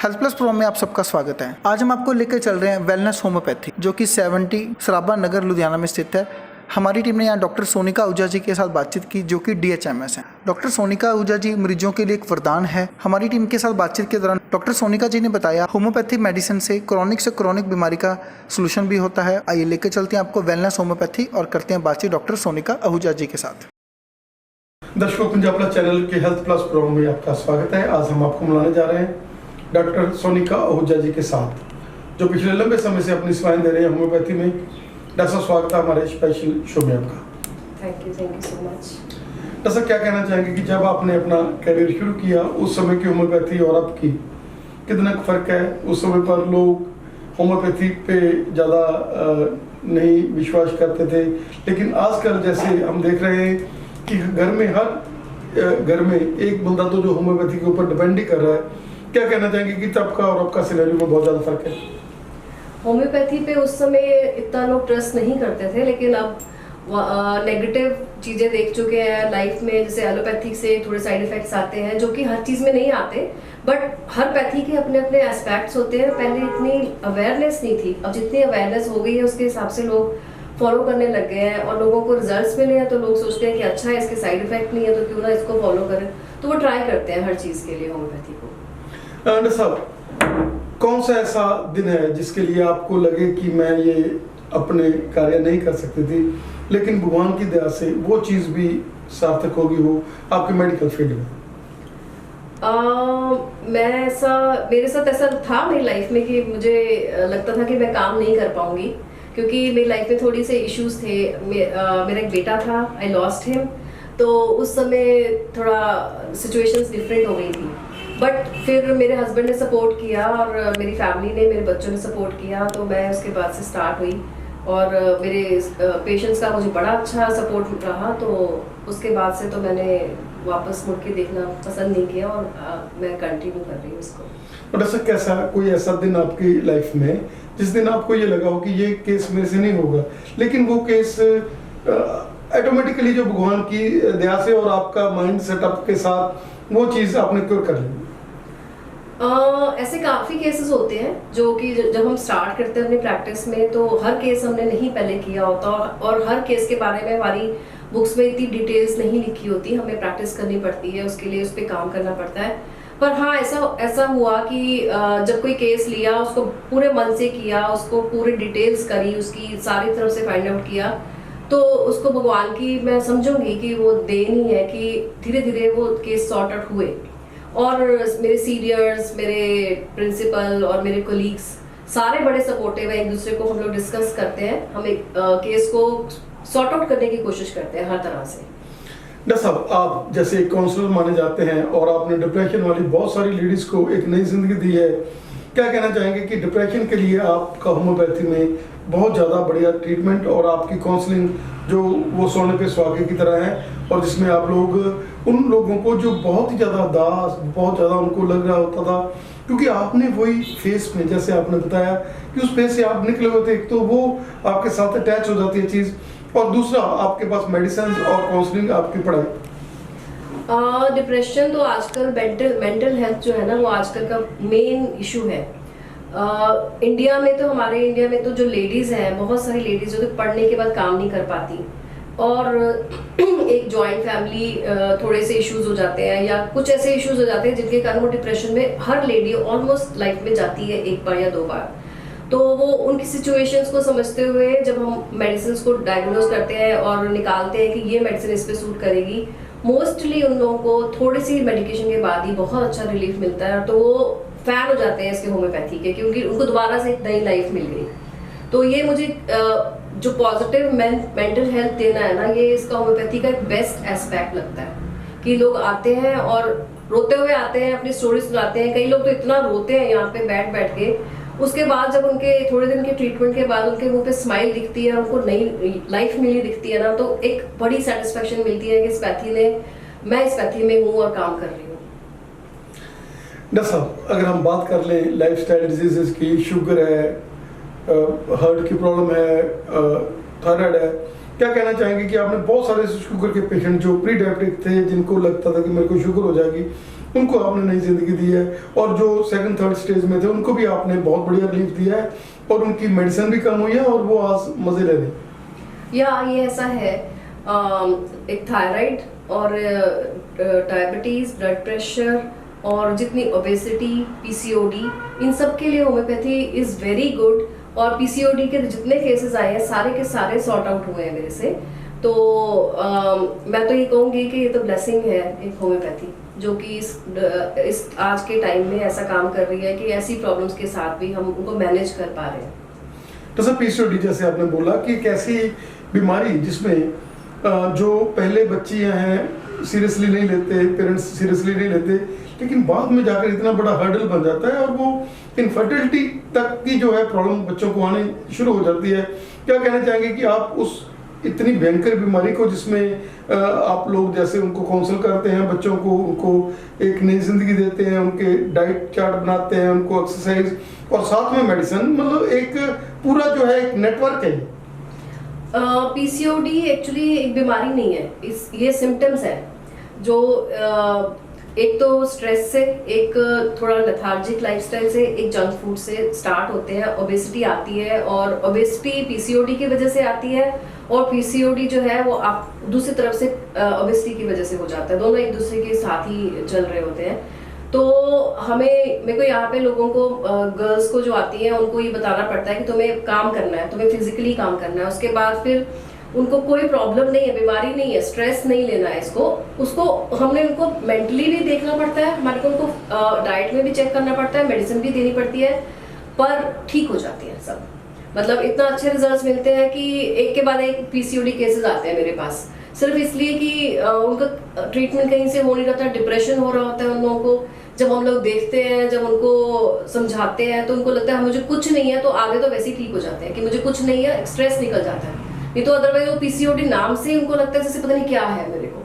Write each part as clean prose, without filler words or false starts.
Health plus pro में आप सबका स्वागत है। आज हम आपको लेकर चल रहे हैं वेलनेस होम्योपैथी, जो कि 70 सराबा नगर लुधियाना में स्थित है। हमारी टीम ने यहाँ डॉक्टर सोनिका आहूजा जी के साथ बातचीत की, जो कि DHMS हैं। डॉक्टर सोनिका आहूजा जी मरीजों के लिए एक वरदान है। हमारी टीम के साथ बातचीत के दौरान डॉक्टर सोनिका जी ने बताया होम्योपैथी मेडिसिन से क्रॉनिक बीमारी का सोल्यूशन भी होता है। आइए लेकर चलते हैं आपको वेलनेस होम्योपैथी और करते हैं बातचीत डॉक्टर सोनिका आहूजा जी के साथ। दर्शकों, पंजाब प्लस चैनल के हेल्थ प्लस प्रोग्राम में आपका स्वागत है। आज हम आपको मिलाने जा रहे हैं डॉक्टर सोनिका आहूजा जी के साथ, जो पिछले लंबे समय से अपनी सेवाएं दे रहे हैं होम्योपैथी में। डॉक्टर, स्वागत है हमारे स्पेशल शो में आपका। Thank you so much. Doctor, क्या कहना चाहेंगे कि जब आपने अपना करियर शुरू किया उस समय की होम्योपैथी और अब की कितना फर्क है? उस समय पर लोग होम्योपैथी पे ज़्यादा नहीं विश्वास करते थे, लेकिन आजकल जैसे हम देख रहे हैं कि हर घर में एक बंदा तो जो होम्योपैथी के ऊपर डिपेंड ही कर रहा है। क्या कहना चाहेंगे कि तब का और अब का सिनेरियो में बहुत ज़्यादा फर्क है? होम्योपैथी पे उस समय इतना लोग ट्रस्ट नहीं करते थे, लेकिन अब नेगेटिव चीज़ें देख चुके हैं लाइफ में। जैसे एलोपैथिक से थोड़े साइड इफेक्ट्स आते हैं जो कि हर चीज़ में नहीं आते, बट हर पैथी के अपने अपने एस्पेक्ट्स होते हैं। पहले इतनी अवेयरनेस नहीं थी, अब जितनी अवेयरनेस हो गई है उसके हिसाब से लोग फॉलो करने लग गए हैं और लोगों को रिजल्ट्स मिले हैं तो लोग सोचते हैं कि अच्छा है, इसके साइड इफेक्ट नहीं है तो क्यों ना इसको फॉलो करें, तो वो ट्राई करते हैं हर चीज़ के लिए होम्योपैथी को। डॉक्टर साहब, कौन सा ऐसा दिन है जिसके लिए आपको लगे कि मैं ये अपने कार्य नहीं कर सकती थी, लेकिन भगवान की दया से वो चीज़ भी सार्थक होगी हो आपके मेडिकल फील्ड में? मेरे साथ ऐसा था मेरी लाइफ में कि मुझे लगता था कि मैं काम नहीं कर पाऊंगी, क्योंकि मेरी लाइफ में थोड़ी से इश्यूज थे। मेरा एक बेटा था, आई लॉस्ट हिम, तो उस समय थोड़ा सिचुएशंस डिफरेंट हो गई थी। बट फिर मेरे हस्बैंड ने सपोर्ट किया और मेरी फैमिली ने, मेरे बच्चों ने सपोर्ट किया, तो मैं उसके बाद से स्टार्ट हुई और मेरे पेशेंट्स का मुझे बड़ा अच्छा सपोर्ट रहा। तो उसके बाद से तो मैंने वापस मुड़ के देखना पसंद नहीं किया और मैं कंटिन्यू कर रही हूँ इसको। डॉक्टर साहब, कैसा कोई ऐसा दिन आपकी लाइफ में जिस दिन आपको ये लगा हो कि ये केस मेरे से नहीं होगा, लेकिन वो केस ऑटोमेटिकली जो भगवान की दया से और आपका माइंड सेटअप के साथ वो चीज़ आपने क्योर कर ली? ऐसे काफ़ी केसेस होते हैं जो कि जब हम स्टार्ट करते हैं अपनी प्रैक्टिस में, तो हर केस हमने नहीं पहले किया होता और हर केस के बारे में हमारी बुक्स में इतनी डिटेल्स नहीं लिखी होती। हमें प्रैक्टिस करनी पड़ती है, उसके लिए उस पर काम करना पड़ता है। पर हाँ, ऐसा हुआ कि जब कोई केस लिया, उसको पूरे मन से किया, उसको पूरी डिटेल्स करी, उसकी सारी तरफ से फाइंड आउट किया, तो उसको भगवान की मैं समझूंगी कि वो देन ही है कि धीरे धीरे वो केस सॉर्ट आउट हुए। और मेरे सीनियर्स, मेरे प्रिंसिपल और मेरे कोलीग्स सारे बड़े सपोर्टिव हैं। एक दूसरे को हम लोग डिस्कस करते हैं, हम एक केस को सॉर्ट आउट करने की कोशिश करते हैं हर तरह से। डॉक्टर साहब, आप जैसे एक काउंसलर माने जाते हैं और आपने डिप्रेशन वाली बहुत सारी लेडीज को एक नई जिंदगी दी है। क्या कहना चाहेंगे कि डिप्रेशन के लिए आपका होम्योपैथी में बहुत ज़्यादा बढ़िया ट्रीटमेंट और आपकी काउंसलिंग जो वो सोने पे सुहागे की तरह है, और जिसमें आप लोग उन लोगों को जो बहुत ही ज़्यादा दास, बहुत ज़्यादा उनको लग रहा होता था, क्योंकि आपने वही फेस में, जैसे आपने बताया कि उस फेस से आप निकले हुए थे, एक तो वो आपके साथ अटैच हो जाती है चीज़, और दूसरा आपके पास मेडिसिन और काउंसलिंग, आपकी पढ़ाई। डिप्रेशन तो आजकल मेंटल हेल्थ जो है ना, वो आजकल का मेन इशू है। इंडिया में तो, हमारे इंडिया में तो जो लेडीज हैं, बहुत सारी लेडीज जो पढ़ने के बाद काम नहीं कर पाती, और एक जॉइंट फैमिली, थोड़े से इश्यूज हो जाते हैं या कुछ ऐसे इश्यूज हो जाते हैं जिनके कारण वो डिप्रेशन में हर लेडी ऑलमोस्ट लाइफ में जाती है एक बार या दो बार। तो वो उनकी सिचुएशंस को समझते हुए जब हम मेडिसिन को डायग्नोज करते हैं और निकालते हैं कि ये मेडिसिन इस पे सूट करेगी, मोस्टली उन लोगों को थोड़ी सी मेडिकेशन के बाद ही बहुत अच्छा रिलीफ मिलता है, तो वो फैन हो जाते हैं इसके होम्योपैथी के, क्योंकि उनको दोबारा से एक नई लाइफ मिल गई। तो ये मुझे जो पॉजिटिव मेंटल हेल्थ देना है ना, ये इसका होम्योपैथी का एक बेस्ट एस्पेक्ट लगता है कि लोग आते हैं और रोते हुए आते हैं, अपनी स्टोरी सुनाते हैं। कई लोग तो इतना रोते हैं यहाँ पे बैठ के, उसके बाद जब उनके थोड़े दिन के ट्रीटमेंट के बाद उनके मुंह पे स्माइल दिखती है, उनको नई लाइफ मिली दिखती है ना, तो एक बड़ी सेटिस्फेक्शन मिलती है कि इस पैथी ने, मैं इस पैथी में हूँ और काम कर रही हूँ। डॉक्टर साहब, अगर हम बात कर लें लाइफस्टाइल डिजीजेस की, शुगर है, हार्ट की प्रॉब्लम है, थायराइड है, क्या कहना चाहेंगे कि आपने बहुत सारे शुगर के पेशेंट जो प्री डायबिटिक थे, जिनको लगता था कि मेरे को शुगर हो जाएगी, उनको आपने नई जिंदगी दी है, और जो सेकंड थर्ड स्टेज में थे उनको भी आपने बहुत बढ़िया रिलीफ दिया है, और उनकी मेडिसिन भी कम हुई है और वो आज मजे ले रहे हैं। या ये ऐसा है, एक थायराइड और डायबिटीज, ब्लड प्रेशर और जितनी ओबेसिटी, पीसीओडी, इन सब के लिए होम्योपैथी इज वेरी गुड। और पीसीओडी के जितने केसेस आए हैं सारे के सारे सॉर्ट आउट हुए हैं मेरे से। तो मैं तो ये कहूँगी कि ये तो ब्लेसिंग है एक होम्योपैथी, जो कि इस आज के टाइम में ऐसा काम कर रही है कि ऐसी प्रॉब्लम्स के साथ भी हम उनको मैनेज कर पा रहे हैं। तो सर पीसीओडी जैसे आपने बोला कि एक ऐसी बीमारी जिसमें जो पहले बच्चियां हैं सीरियसली नहीं लेते, पेरेंट्स सीरियसली नहीं लेते, लेकिन बाद में जाकर इतना बड़ा हर्डल बन जाता है और वो इनफर्टिलिटी तक की जो है प्रॉब्लम बच्चों को आने शुरू हो जाती है। क्या कहना चाहेंगे कि आप उस इतनी भयंकर बीमारी को, जिसमें आप लोग जैसे उनको काउंसिल करते हैं बच्चों को, उनको एक नई जिंदगी देते हैं, उनके डाइट चार्ट बनाते हैं, उनको एक्सरसाइज और साथ में मेडिसिन, मतलब एक पूरा जो है एक नेटवर्क है। पीसीओडी एक्चुअली एक बीमारी नहीं है, ये सिम्टम्स है जो एक तो स्ट्रेस से, एक थोड़ा लेथार्जिक लाइफस्टाइल से, एक जंक फूड से स्टार्ट होते हैं। ओबेसिटी आती है और ओबेसिटी पीसीओडी की वजह से आती है, और पीसीओडी जो है वो आप दूसरी तरफ से ओबेसिटी की वजह से हो जाता है। दोनों एक दूसरे के साथ ही चल रहे होते हैं। तो मेरे को यहाँ पे लोगों को, गर्ल्स को जो आती हैं उनको ये बताना पड़ता है कि तुम्हें काम करना है, तुम्हें फिजिकली काम करना है। उसके बाद फिर उनको कोई प्रॉब्लम नहीं है, बीमारी नहीं है, स्ट्रेस नहीं लेना है उसको हमने उनको मेंटली भी देखना पड़ता है, हमारे को उनको डाइट में भी चेक करना पड़ता है, मेडिसिन भी देनी पड़ती है, पर ठीक हो जाती है सब। मतलब इतना अच्छे रिजल्ट्स मिलते हैं कि एक के बाद एक पीसीओडी केसेस आते हैं मेरे पास, सिर्फ इसलिए कि उनका ट्रीटमेंट कहीं से हो नहीं रहा था, डिप्रेशन हो रहा होता है उन लोगों को। जब हम लोग देखते हैं, जब उनको समझाते हैं तो उनको लगता है मुझे कुछ नहीं है, तो आगे तो वैसे ही ठीक हो जाते हैं कि मुझे कुछ नहीं है, स्ट्रेस निकल जाता है। नहीं तो अदरवाइज वो पीसीओडी नाम से ही उनको लगता है जैसे पता नहीं क्या है मेरे को।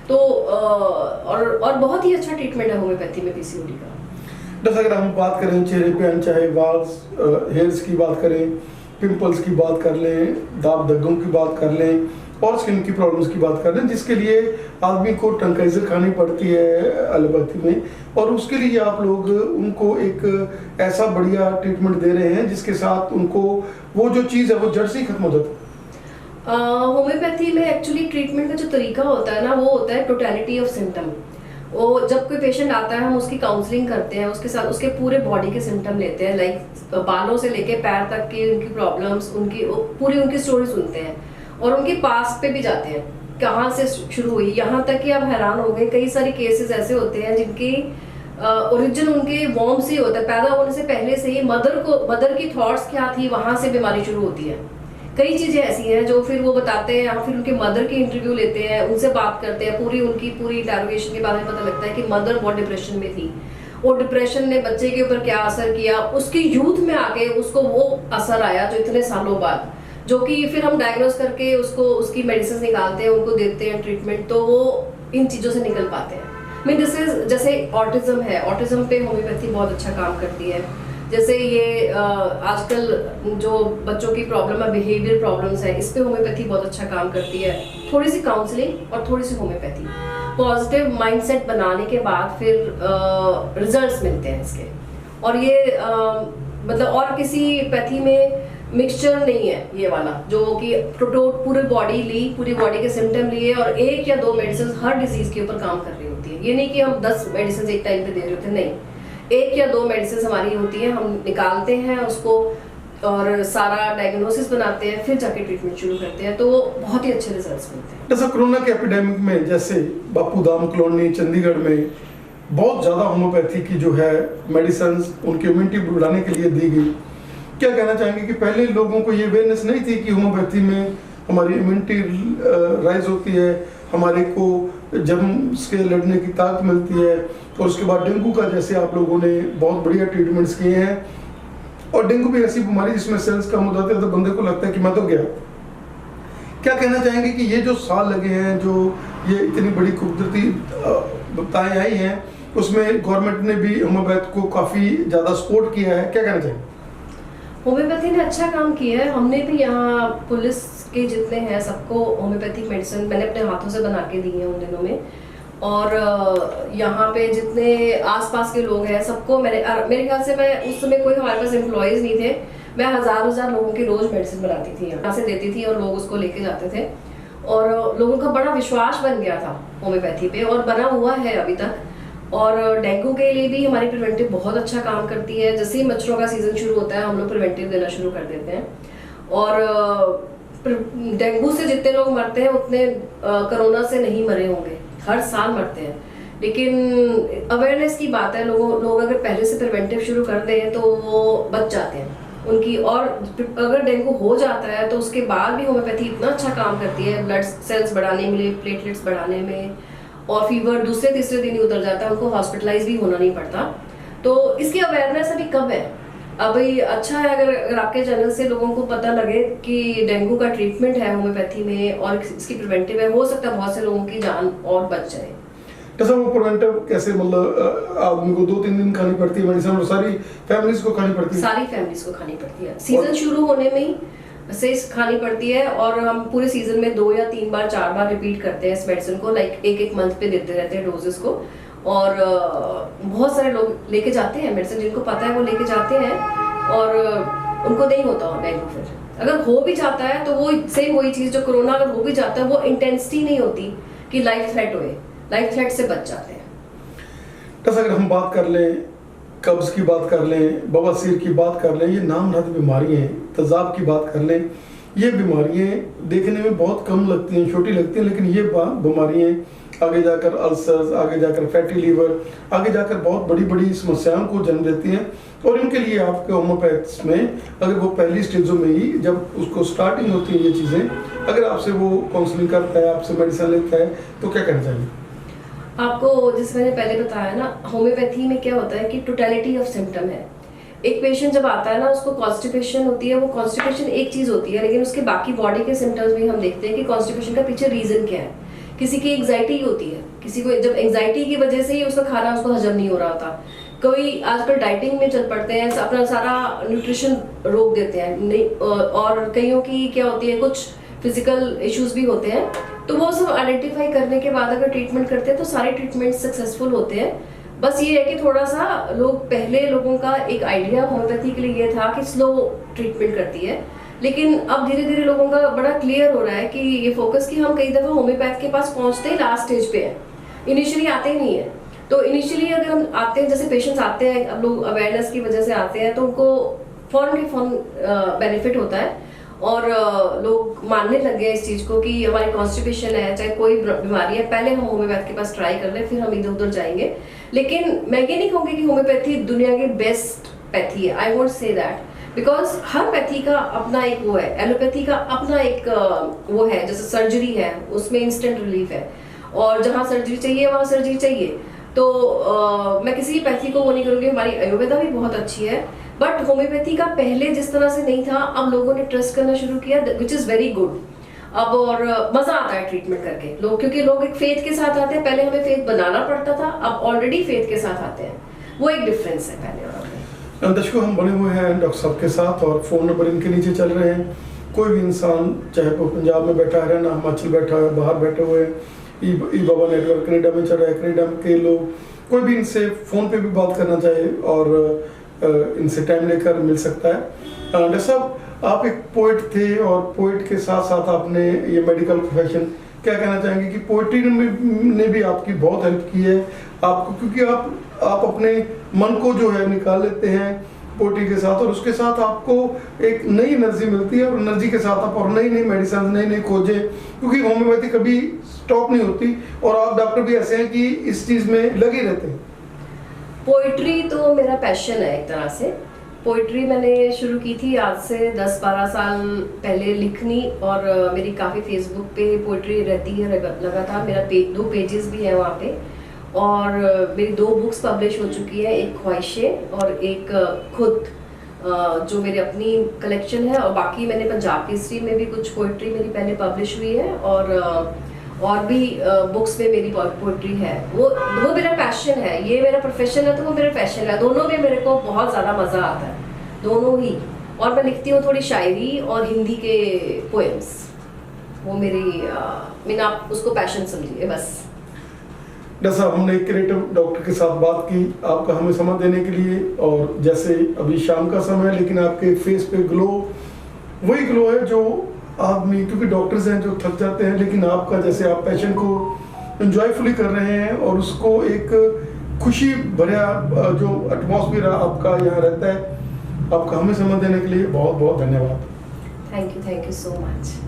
तो और बहुत ही अच्छा ट्रीटमेंट है होम्योपैथी में पीसीओडी का। जैसे अगर हम बात करें चेहरे पे, चाहे वाल्स, हेयर्स की बात करें, पिंपल्स की बात कर लें, दाग दग्गों की बात कर लें, और स्किन की प्रॉब्लम्स की बात कर लें, जिसके लिए आदमी को ट्रंकाइजर खानी पड़ती है एलोपैथी में, और उसके लिए आप लोग उनको एक ऐसा बढ़िया ट्रीटमेंट दे रहे हैं जिसके साथ उनको वो जो चीज़ है वो जड़ से ही खत्म हो जाती है। होम्योपैथी में एक्चुअली ट्रीटमेंट का जो तरीका होता है ना, वो होता है टोटलिटी ऑफ सिम्टम। वो जब कोई पेशेंट आता है हम उसकी काउंसलिंग करते हैं, उसके साथ उसके पूरे बॉडी के सिम्टम लेते हैं, लाइक बालों से लेके पैर तक की उनकी प्रॉब्लम्स, पूरी उनकी स्टोरी सुनते हैं, और उनके पास पे भी जाते हैं कहाँ से शुरू हुई, यहाँ तक कि आप हैरान हो गए। कई सारे केसेस ऐसे होते हैं जिनकी ओरिजिन उनके वॉर्म से होता है, पैदा होने से पहले से ही मदर की थॉट्स क्या थी, वहां से बीमारी शुरू होती है। कई चीजें ऐसी हैं जो फिर वो बताते हैं, या फिर उनके मदर की इंटरव्यू लेते हैं, उनसे बात करते हैं, उनकी पूरी इंटरोगेशन के बाद में पता लगता है कि मदर बहुत डिप्रेशन में थी, और डिप्रेशन ने बच्चे के ऊपर क्या असर किया, उसके यूथ में आके उसको वो असर आया जो इतने सालों बाद, जो कि फिर हम डायग्नोस करके उसकी मेडिसिन निकालते हैं, उनको देते हैं ट्रीटमेंट, तो वो इन चीज़ों से निकल पाते हैं। दिस इज जैसे ऑटिज्म है, ऑटिज्म पे होम्योपैथी बहुत अच्छा काम करती है। जैसे ये आजकल जो बच्चों की प्रॉब्लम है, बिहेवियर प्रॉब्लम्स है, इस पे होम्योपैथी बहुत अच्छा काम करती है। थोड़ी सी काउंसलिंग और थोड़ी सी होम्योपैथी, पॉजिटिव माइंडसेट बनाने के बाद फिर रिजल्ट्स मिलते हैं इसके। और ये मतलब और किसी पैथी में मिक्सचर नहीं है ये वाला, जो कि पूरी बॉडी ली, पूरी बॉडी के सिम्टम लिए और 1 या 2 मेडिसिन हर डिजीज के ऊपर काम कर रही होती है। ये नहीं कि हम 10 मेडिसिन एक टाइम पे दे रहे होते, नहीं, 1 या 2 मेडिसिन हमारी होती है, हम निकालते हैं उसको और सारा डायग्नोसिस बनाते हैं, फिर जाके ट्रीटमेंट शुरू करते हैं, तो बहुत ही अच्छे रिजल्ट्स मिलते हैं। जैसे कोरोना के एपिडेमिक में, जैसे बापू धाम कॉलोनी चंडीगढ़ में बहुत ज़्यादा होम्योपैथी की जो है मेडिसिन उनकी इम्यूनिटी बढ़ाने के लिए दी गई। क्या कहना चाहेंगे कि पहले लोगों को ये अवेयरनेस नहीं थी कि होम्योपैथी में हमारी इम्यूनिटी राइज होती है, हमारे को जर्म्स के लड़ने की ताकत मिलती है, और उसके बाद डेंगू का जैसे आप लोगों ने बहुत बढ़िया ट्रीटमेंट्स किए हैं। और डेंगू भी ऐसी बीमारी जिसमें सेल्स कम हो जाते हैं तो बंदे को लगता है कि मैं तो गया। क्या कहना चाहेंगे कि ये जो साल लगे हैं, जो ये इतनी बड़ी कुदरती बताएं आई हैं, उसमें गवर्नमेंट ने भी होम्योपैथ को काफ़ी ज़्यादा सपोर्ट किया है, क्या कहना चाहेंगे? होम्योपैथी ने अच्छा काम किया है। हमने भी यहाँ पुलिस के जितने हैं सबको होम्योपैथिक मेडिसिन मैंने अपने हाथों से बना के दी है उन दिनों में, और यहाँ पे जितने आसपास के लोग हैं सबको मेरे ख्याल से मैं उस समय कोई हमारे पास एम्प्लॉयज़ नहीं थे, मैं हज़ार लोगों की रोज़ मेडिसिन बनाती थी, यहाँ से देती थी और लोग उसको लेके जाते थे और लोगों का बड़ा विश्वास बन गया था होम्योपैथी पे और बना हुआ है अभी तक। और डेंगू के लिए भी हमारी प्रिवेंटिव बहुत अच्छा काम करती है। जैसे ही मच्छरों का सीज़न शुरू होता है हम लोग प्रिवेंटिव देना शुरू कर देते हैं और डेंगू से जितने लोग मरते हैं उतने कोरोना से नहीं मरे होंगे, हर साल मरते हैं। लेकिन अवेयरनेस की बात है, लोग अगर पहले से प्रिवेंटिव शुरू कर दें तो वो बच जाते हैं उनकी। और अगर डेंगू हो जाता है तो उसके बाद भी होम्योपैथी इतना अच्छा काम करती है ब्लड सेल्स बढ़ाने में, प्लेटलेट्स बढ़ाने में, और फीवर दूसरे तीसरे दिन ही उतर जाता है, उनको हॉस्पिटलाइज भी होना नहीं पड़ता। तो इसकी अवेयरनेस अभी कम है। अभी अच्छा है अगर आपके चैनल से लोगों को पता लगे कि डेंगू का ट्रीटमेंट है होम्योपैथी में और इसकी प्रिवेंटिव है, हो सकता है बहुत से लोगों की जान और बच जाए। जैसा वो प्रिवेंटिव कैसे, मतलब आदमी को 2-3 दिन खानी पड़ती है मेडिसिन और सारी फैमिलीज को खानी पड़ती है? सारी फैमिलीज को खानी पड़ती है, सीजन शुरू होने में ही से खानी पड़ती है और हम पूरे सीजन में 2 या 3 बार 4 बार रिपीट करते हैं इस मेडिसिन को, लाइक एक मंथ पे देते रहते हैं डोजेस को। और बहुत सारे लोग लेके जाते हैं मेडिसिन, जिनको पता है वो लेके जाते हैं और उनको नहीं होता डेंगू। फिर अगर हो भी जाता है तो वो सेम वही चीज़, जो कोरोना अगर हो भी जाता है वो इंटेंसिटी नहीं होती कि लाइफ थ्रेट होए, लाइफ थ्रेट से बच जाते हैं। जैसे अगर हम बात कर लें, कब्ज की बात कर लें, बवासीर की बात कर लें, ये नामनाद बीमारियाँ हैं, तेजाब की बात कर लें, ये बीमारियाँ देखने में बहुत कम लगती हैं, छोटी लगती हैं, लेकिन ये बीमारियाँ आगे जाकर अल्सर्स, आगे जाकर फैटी लीवर, आगे जाकर बहुत बड़ी बड़ी समस्याओं को जन्म देती हैं। और इनके लिए आपके होम्योपैथ्स में अगर वो पहली स्टेजों में ही जब उसको स्टार्टिंग होती है ये चीज़ें, अगर आपसे वो काउंसलिंग करता है, आपसे मेडिसिन लेता है, तो क्या करना चाहिए? आपको जैसे मैंने पहले बताया ना, होम्योपैथी में क्या होता है कि टोटलिटी ऑफ सिम्टम है। एक पेशेंट जब आता है ना, उसको कॉन्स्टिपेशन होती है, वो कॉन्स्टिपेशन एक चीज़ होती है, लेकिन उसके बाकी बॉडी के सिम्टम्स भी हम देखते हैं कि कॉन्स्टिपेशन का पीछे रीज़न क्या है। किसी की एंग्जाइटी होती है, किसी को जब एंग्जाइटी की वजह से ही उसका खाना उसको हजम नहीं हो रहा होता। कोई आजकल डाइटिंग में चल पड़ते हैं, अपना सारा न्यूट्रिशन रोक देते हैं, और कईयों की क्या होती है, कुछ फिजिकल इश्यूज भी होते हैं। तो वो सब आइडेंटिफाई करने के बाद अगर ट्रीटमेंट करते हैं तो सारे ट्रीटमेंट सक्सेसफुल होते हैं। बस ये है कि थोड़ा सा पहले लोगों का एक आइडिया होम्योपैथी के लिए ये था कि स्लो ट्रीटमेंट करती है, लेकिन अब धीरे धीरे लोगों का बड़ा क्लियर हो रहा है कि ये फोकस कि हम कई दफ़ा होम्योपैथ के पास पहुंचते ही लास्ट स्टेज पे है, इनिशियली आते ही नहीं है। तो इनिशियली अगर हम आते हैं, जैसे पेशेंट्स आते हैं, अब लोग अवेयरनेस की वजह से आते हैं, तो उनको फौरन के फौरन बेनिफिट होता है और लोग मानने लग गए इस चीज़ को कि हमारी कॉन्स्टिपेशन है, चाहे कोई बीमारी है, पहले हम होम्योपैथ के पास ट्राई कर लें, फिर हम इधर उधर जाएंगे। लेकिन मैं ये नहीं कहूँगी कि होम्योपैथी दुनिया की बेस्ट पैथी है, I won't say that, because her pathy का अपना एक वो है, एलोपैथी का अपना एक वो है। जैसे सर्जरी है, उसमें इंस्टेंट रिलीफ है, और जहाँ सर्जरी चाहिए वहाँ सर्जरी चाहिए। तो मैं किसी भी पैथी को वो नहीं करूँगी। हमारी आयुर्वेदा भी बहुत अच्छी है, बट होम्योपैथी का पहले जिस तरह से नहीं था, अब लोगों ने ट्रस्ट करना शुरू किया, विच इज़ वेरी गुड। अब और मज़ा आता है ट्रीटमेंट करके लोग, क्योंकि लोग एक फेथ के साथ आते हैं, पहले हमें फेथ बनाना पड़ता था, अब ऑलरेडी फेथ के साथ आते हैं, वो एक डिफरेंस है पहले और अब। दर्शकों, हम बने हुए हैं डॉक्टर साहब के साथ और फ़ोन नंबर इनके नीचे चल रहे हैं। कोई भी इंसान, चाहे वो पंजाब में बैठा है, ना हिमाचल बैठा है, बाहर बैठे हुए हैं, ई बाबा नेटवर्क कनाडा में चल रहा है, कनाडा के लोग, कोई भी इनसे फ़ोन पे भी बात करना चाहे और इनसे टाइम लेकर मिल सकता है। डॉक्टर साहब, आप एक पोइट थे और पोइट के साथ साथ आपने ये मेडिकल प्रोफेशन, क्या कहना चाहेंगे कि पोइट्री ने भी आपकी बहुत हेल्प की है आपको, क्योंकि आप अपने मन को जो है निकाल लेते हैं पोइट्री के साथ, और उसके साथ आपको एक नई एनर्जी मिलती है, और एनर्जी के साथ आप और नई नई मेडिसिन, नई नई खोजें, क्योंकि होम्योपैथी कभी स्टॉप नहीं होती, और आप डॉक्टर भी ऐसे हैं कि इस चीज़ में लगे रहते हैं। पोइट्री तो मेरा पैशन है एक तरह से। पोइट्री मैंने शुरू की थी आज से 10-12 साल पहले लिखनी, और मेरी काफ़ी फेसबुक पे पोइट्री रहती है लगातार। मेरा 2 पेजेस भी हैं वहाँ पे, और मेरी 2 बुक्स पब्लिश हो चुकी है, एक ख्वाहिशें और एक खुद, जो मेरी अपनी कलेक्शन है। और बाकी मैंने पंजाब केसरी में भी कुछ पोइट्री मेरी पहले पब्लिश हुई है, और भी बुक्स में मेरी पोइट्री है। वो मेरा पैशन है, ये मेरा प्रोफेशन है तो वो मेरा पैशन है। दोनों में मेरे को बहुत ज़्यादा मज़ा आता है, दोनों ही। और मैं लिखती हूँ थोड़ी शायरी और हिंदी के पोएम्स, वो मेरी आप उसको पैशन समझिए बस। डॉक्टर साहब, हमने एक क्रिएटिव डॉक्टर के साथ बात की, आपका हमें समय देने के लिए। और जैसे अभी शाम का समय है, लेकिन आपके फेस पे ग्लो वही ग्लो है जो आदमी, क्योंकि डॉक्टर्स हैं जो थक जाते हैं, लेकिन आपका जैसे आप पेशेंट को एंजॉयफुली कर रहे हैं और उसको एक खुशी भरा जो एटमॉस्फेयर आपका यहाँ रहता है। आपका हमें समय देने के लिए बहुत बहुत धन्यवाद। Thank you so much.